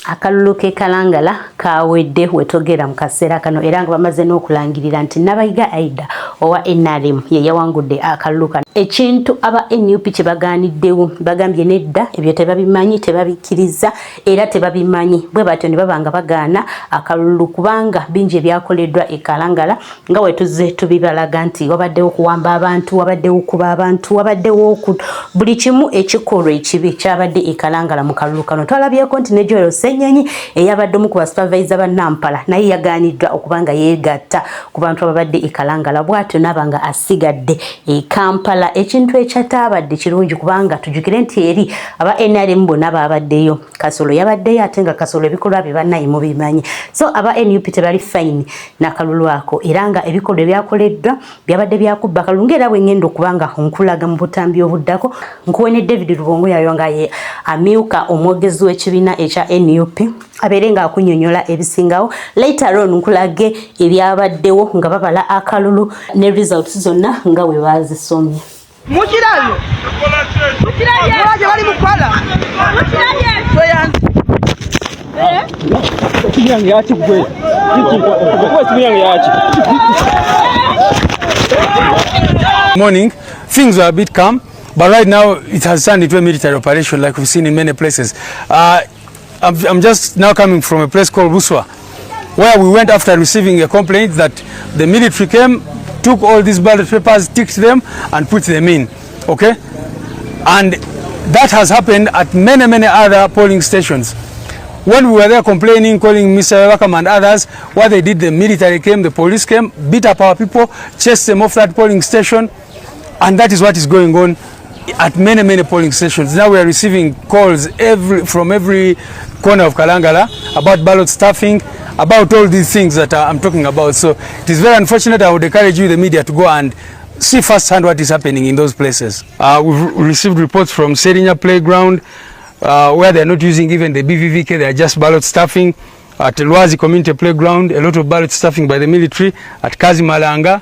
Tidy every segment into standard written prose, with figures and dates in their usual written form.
Akalulu ke Kalangala kawedde wetogera mu kaseera kano era nga bamaze n'okulangirira nti Nabayiga Aidha owa NRM ye yawangudde akalulu kano. Ekintu aba NUP kye bagaaniddewo bagambye nedda ebyo tebabimanyi tebabikkiriza era tebabimanyi bwe batyo ne babanga bagaana akalulu kubanga bingi ebyakoleddwa e Kalangala nga wetuze tubibalaga nti wabaddewo okuwamba abantu wabaddewo okuba abantu wabaddewo buli kimu ekikolwa ekibi kyabadde e Kalangala mu kalulu kano. Twalabyeko nti ne Joel Senyenyi eyabadde mu ku supervisor ba Nampala naye yaganiddwa okubanga yeegatta ku bantu ababadde e Kalangala bw'atyo n'abanga asigadde e Kampala. Ekintu ekyatabadde kirungi kubanga tujukire nti eri aba NRM bonna babaddeyo. Kasolo yabaddeyo ate nga Kasolo ebikolwa bye bannaye mubimanyi. So aba NUP tebali fine n'akalulu ako era nga ebikolwa ebyakoleddwa byabadde byakubba akalulu ng'era bwe ngenda okubanga nkulaga mu butambi obuddako nkuwene David Rubongo yayo nga ye amyuka omwogezi w'ekibiina ekya NUP abeere nga akunyonyola ebisingawo. Later on nkulage ebyabaddewo nga babala akalulu ne results zonna nga we bazisomye. Mukirabye bali mukola morning things were a bit calm, but right now it has turned into a military operation like we've seen in many places. I'm just now coming from a place called Buswa, where we went after receiving a complaint that the military came, took all these ballot papers, ticked them and put them in, okay? And that has happened at many other polling stations. When we were there complaining, calling Mr. Wakam and others, what they did, the military came, the police came, beat up our people, chased them off that polling station, and that is what is going on at many polling stations. Now we are receiving calls from every corner of Kalangala about ballot stuffing, about all these things that I'm talking about. So it is very unfortunate. I would encourage you, the media, to go and see firsthand what is happening in those places. We've received reports from Serinya Playground, where they are not using even the BVVK, they are just ballot stuffing. At Lwazi Community Playground, a lot of ballot stuffing by the military. At Kazimalanga,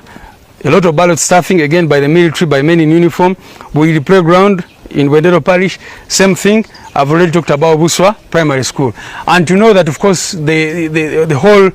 a lot of ballot stuffing again by the military, by men in uniform. Buiri Playground in Wendero Parish, same thing. I've already talked about Buswa Primary School. And to know that, of course, the whole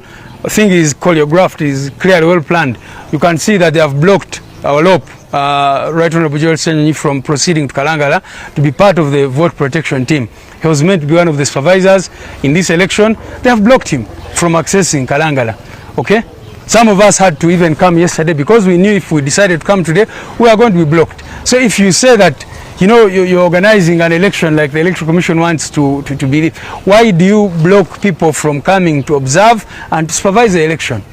thing is choreographed, is clearly well planned. You can see that they have blocked our LOP, Right Honorable Joel Senyenyi, from proceeding to Kalangala to be part of the vote protection team. He was meant to be one of the supervisors in this election. They have blocked him from accessing Kalangala, okay? Some of us had to even come yesterday because we knew if we decided to come today, we are going to be blocked. So if you say that, you know, you're organizing an election like the Electoral Commission wants to be, why do you block people from coming to observe and to supervise the election?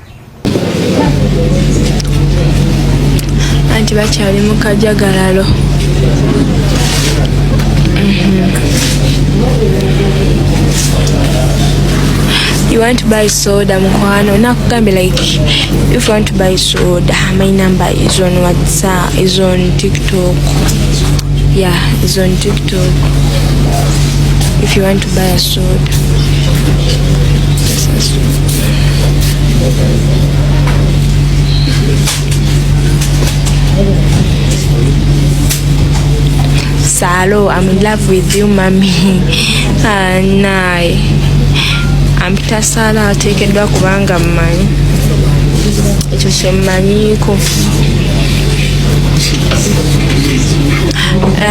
You want to buy soda, Mukwano? Nakugambe, like, if you want to buy soda, my number is on WhatsApp, is on TikTok. Yeah, it's on TikTok. If you want to buy a soda. Salo, I'm in love with you, mommy. Nah. Ampita sala ateekeddwa kubanga mmanyi ekyo kyemmanyiiko.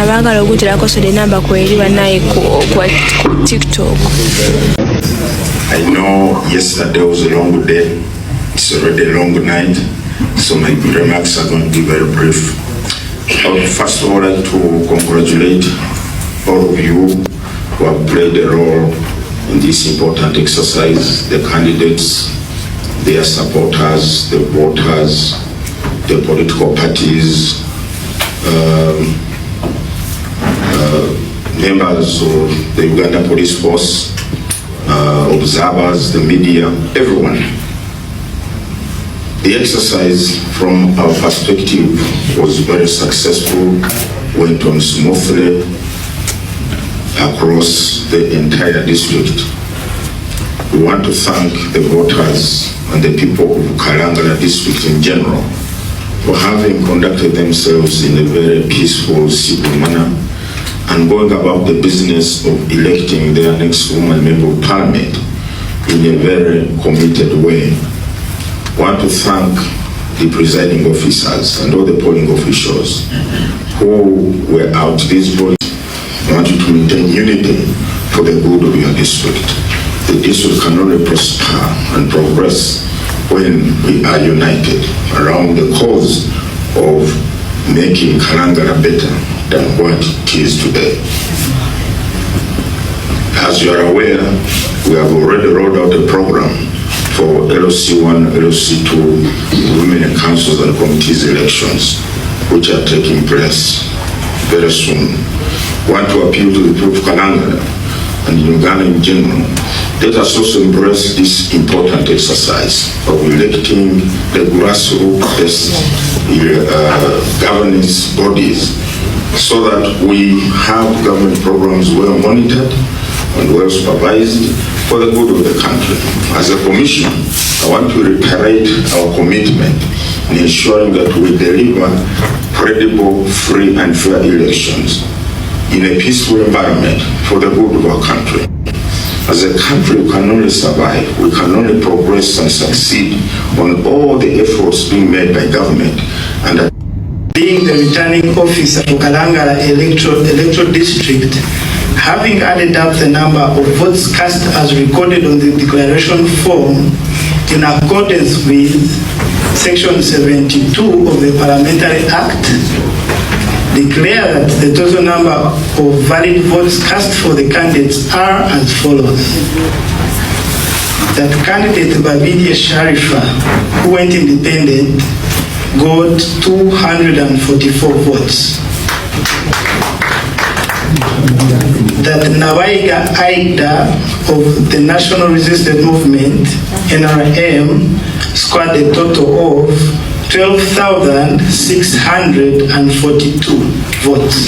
Abagala okuterako soda enamba kweri bannaye ku TikTok. I know yesterday was a long day. It's already a long night, so my remarks are going to be very brief. I would first of all like to congratulate all of you who have played a role in this important exercise, the candidates, their supporters, the voters, the political parties, members of the Uganda Police Force, observers, the media, everyone. The exercise from our perspective was very successful, went on smoothly across the entire district. We want to thank the voters and the people of Kalangala district in general for having conducted themselves in a very peaceful, civil manner and going about the business of electing their next woman member of parliament in a very committed way. I want to thank the presiding officers and all the polling officials who were out this vote. I want you to maintain unity for the good of your district. The district can only prosper and progress when we are united around the cause of making Kalangala better than what it is today. As you are aware, we have already rolled out a program for LOC1, LOC2, women in councils and committees elections, which are taking place very soon. I want to appeal to the people of Kalangala and Uganda in general. Let us also embrace this important exercise of electing the grassroots governance bodies so that we have government programs well monitored and well supervised for the good of the country. As a commission, I want to reiterate our commitment in ensuring that we deliver credible, free and fair elections in a peaceful environment for the good of our country. As a country, we can only survive, we can only progress and succeed on all the efforts being made by government. And being the returning officer for Kalangala electoral district, having added up the number of votes cast as recorded on the declaration form in accordance with Section 72 of the Parliamentary Act, declare that the total number of valid votes cast for the candidates are as follows. That candidate Babidi Sharifa, who went independent, got 244 votes. That Nabayiga Aidha of the National Resistance Movement, NRM, scored a total of 12,642 votes.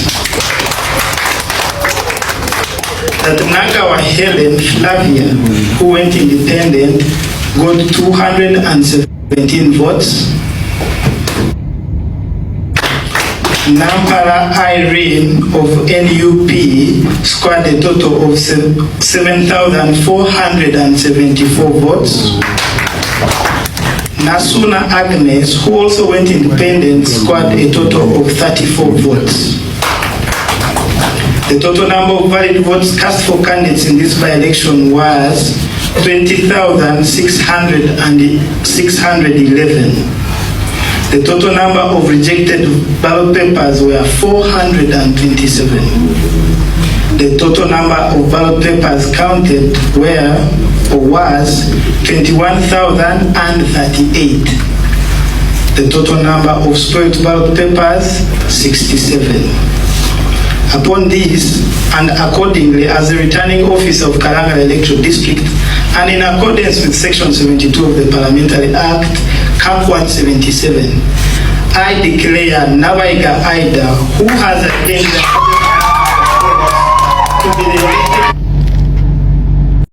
That Nagawa Helen Flavia, who went independent, got 217 votes. Nampala Irene of NUP scored a total of 7,474 votes. Nasuna Agnes, who also went independent, scored a total of 34 votes. The total number of valid votes cast for candidates in this by-election was 20,611. The total number of rejected ballot papers were 427. The total number of ballot papers counted was 21,038. The total number of spoiled ballot papers, 67. Upon this, and accordingly, as the returning officer of Kalangala Electoral District, and in accordance with Section 72 of the Parliamentary Act, Camp 177, I declare Nabayiga Aidha, who has attained the to be the elected